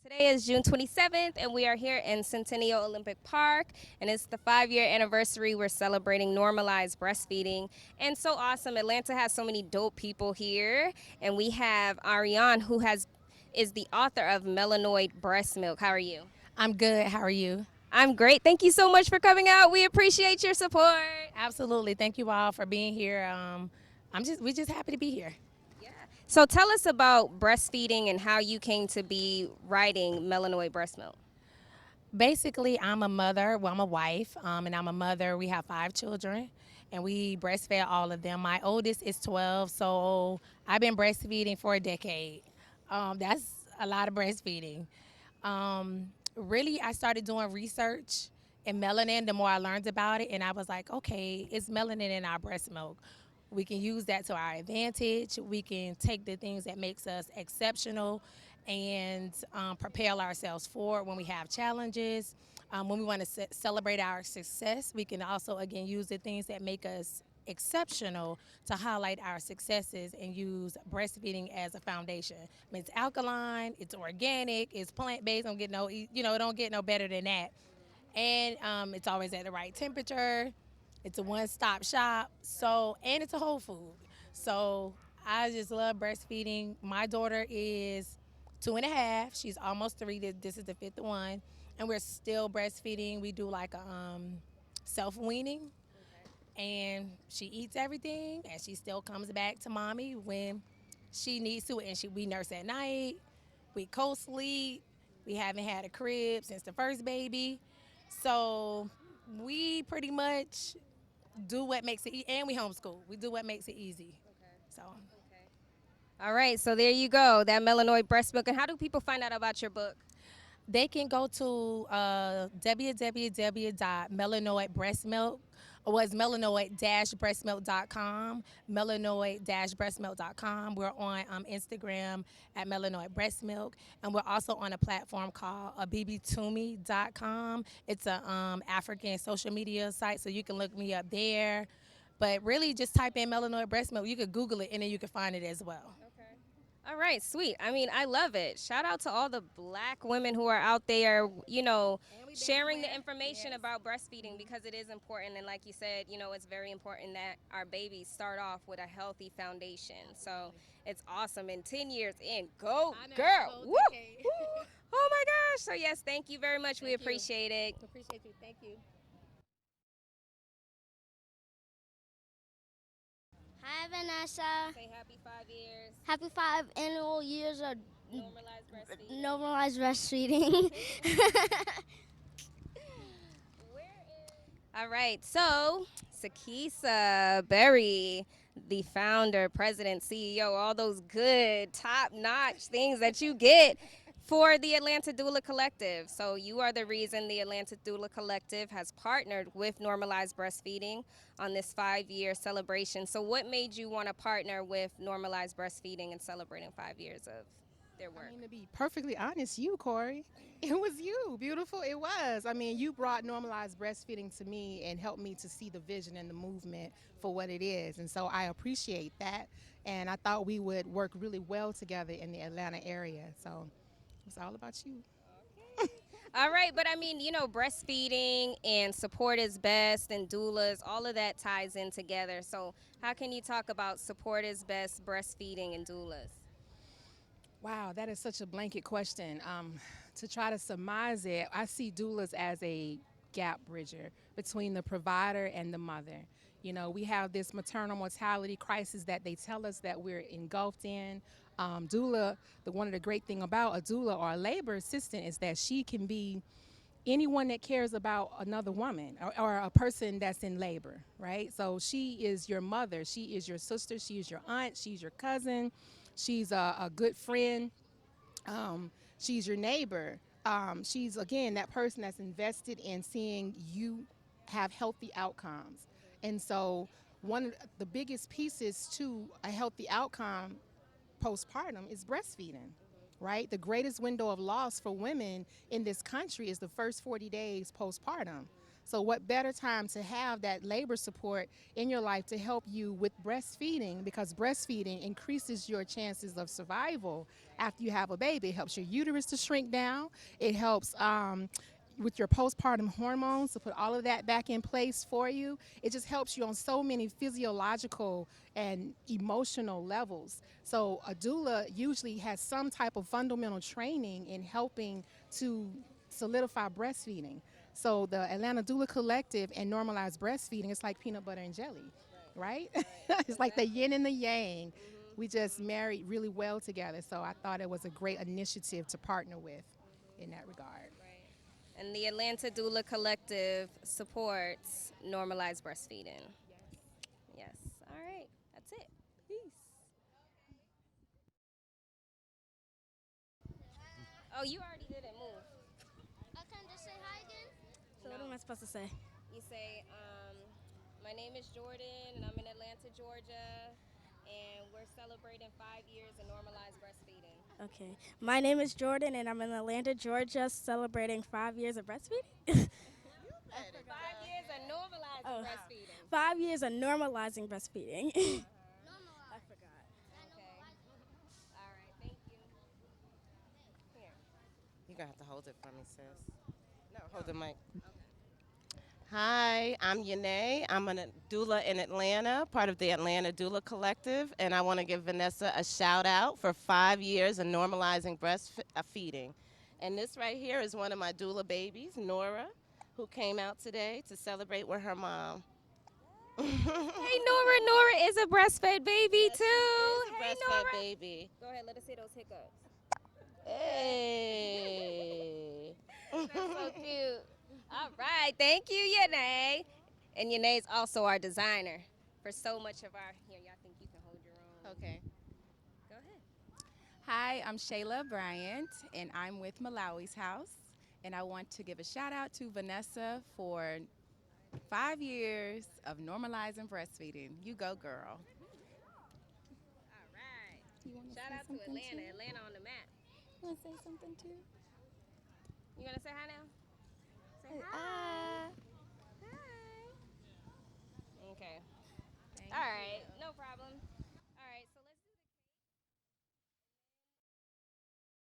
Today is June 27th, and we are here in Centennial Olympic Park, and it's the 5-year anniversary. We're celebrating normalized breastfeeding, and so awesome. Atlanta has so many dope people here, and we have Ariane, who is the author of Melanoid Breast Milk. How are you? I'm good. How are you? I'm great. Thank you so much for coming out. We appreciate your support. Absolutely. Thank you all for being here. We're just happy to be here. So tell us about breastfeeding and how you came to be writing Melanoid Breast Milk. Basically, I'm a mother. Well, I'm a wife, and I'm a mother. We have 5 children, and we breastfed all of them. My oldest is 12, so I've been breastfeeding for a decade. That's a lot of breastfeeding. Really, I started doing research in melanin the more I learned about it, and I was like, okay, it's melanin in our breast milk. We can use that to our advantage. We can take the things that makes us exceptional and propel ourselves forward when we have challenges. When we want to celebrate our success, we can also, again, use the things that make us exceptional to highlight our successes and use breastfeeding as a foundation. I mean, it's alkaline, it's organic, it's plant-based. Don't get no, it don't get no better than that. And it's always at the right temperature. It's a one-stop shop. So, and it's a whole food. So I just love breastfeeding. My daughter is 2.5. She's almost 3. This is the 5th one, and we're still breastfeeding. We do like a self-weaning, and she eats everything, and she still comes back to mommy when she needs to. And we nurse at night. We co-sleep. We haven't had a crib since the first baby, so we pretty much do what makes it, and we homeschool. We do what makes it easy. So All right, so there you go, that Melanoid Breast Milk. And how do people find out about your book? they can go to www.melanoidbreastmilk or it's melanoid-breastmilk.com, melanoid-breastmilk.com. We're on Instagram at melanoid breast milk, and we're also on a platform called bbtumi.com. It's a African social media site, so you can look me up there. But really, just type in melanoid breast milk. You could Google it, and then you can find it as well. All right, sweet. I mean, I love it. Shout out to all the black women who are out there, sharing the information about breastfeeding because it is important. And like you said, it's very important that our babies start off with a healthy foundation. So it's awesome. And 10 years in, go girl. Woo! Woo! Oh my gosh. So yes, thank you very much. We appreciate it. Appreciate you. Thank you. Hi, Vanessa. Say happy 5 years. Happy 5 annual years of Normalized breastfeeding. normalized breastfeeding. All right, so Sekesa Berry, the founder, president, CEO, all those good, top-notch things that you get for the Atlanta Doula Collective. So you are the reason the Atlanta Doula Collective has partnered with Normalized Breastfeeding on this 5-year celebration. So what made you want to partner with Normalized Breastfeeding and celebrating 5 years of their work? I mean, to be perfectly honest, you, Korrie. It was you. Beautiful. It was. I mean, you brought normalized breastfeeding to me and helped me to see the vision and the movement for what it is. And so I appreciate that. And I thought we would work really well together in the Atlanta area. So it's all about you. All right, but I mean, breastfeeding and support is best and doulas, all of that ties in together. So how can you talk about support is best, breastfeeding, and doulas? Wow, that is such a blanket question. To try to surmise it, I see doulas as a gap bridger between the provider and the mother. You know, we have this maternal mortality crisis that they tell us that we're engulfed in. Doula, one of the great thing about a doula or a labor assistant is that she can be anyone that cares about another woman or a person that's in labor, right? So she is your mother, she is your sister, she is your aunt, she's your cousin, she's a good friend, she's your neighbor. She's, again, that person that's invested in seeing you have healthy outcomes. And so one of the biggest pieces to a healthy outcome postpartum is breastfeeding, right? The greatest window of loss for women in this country is the first 40 days postpartum. So what better time to have that labor support in your life to help you with breastfeeding, because breastfeeding increases your chances of survival after you have a baby. It helps your uterus to shrink down. It helps with your postpartum hormones to put all of that back in place for you. It just helps you on so many physiological and emotional levels. So a doula usually has some type of fundamental training in helping to solidify breastfeeding. So the Atlanta Doula Collective and Normalized Breastfeeding, it's like peanut butter and jelly, right? It's like the yin and the yang. We just married really well together. So I thought it was a great initiative to partner with in that regard. And the Atlanta Doula Collective supports normalized breastfeeding. Yes. All right. That's it. Peace. Oh, you already didn't move. I can just say hi again. So what am I supposed to say? You say, my name is Jordan, and I'm in Atlanta, Georgia, and we're celebrating 5 years of normalized breastfeeding. Okay. My name is Jordan, and I'm in Atlanta, Georgia, celebrating 5 years of breastfeeding. 5 years of normalizing breastfeeding. 5 years of normalizing breastfeeding. I forgot. Okay. All right. Thank you. Here. You're going to have to hold it for me, sis. No, hold the mic. Hi, I'm Renee. I'm a doula in Atlanta, part of the Atlanta Doula Collective, and I want to give Vanessa a shout out for 5 years of normalizing breastfeeding. And this right here is one of my doula babies, Nora, who came out today to celebrate with her mom. Hey, Nora. Nora is a breastfed baby, Yes, too. she is a Hey, breastfed Nora. baby. Go ahead. Let us see those hiccups. Hey. That's so cute. All right. Thank you, Yanae. And Yanae's also our designer for so much of our. Here, y'all think you can hold your own. Okay. Go ahead. Hi, I'm Shayla Bryant, and I'm with Malawi's House. And I want to give a shout out to Vanessa for 5 years of normalizing breastfeeding. You go, girl. All right. You want to Shout say out to something Atlanta. too? Atlanta on the map. You want to say something too? You gonna say hi now? Say hi. Hi. Okay. Thank All right. No problem.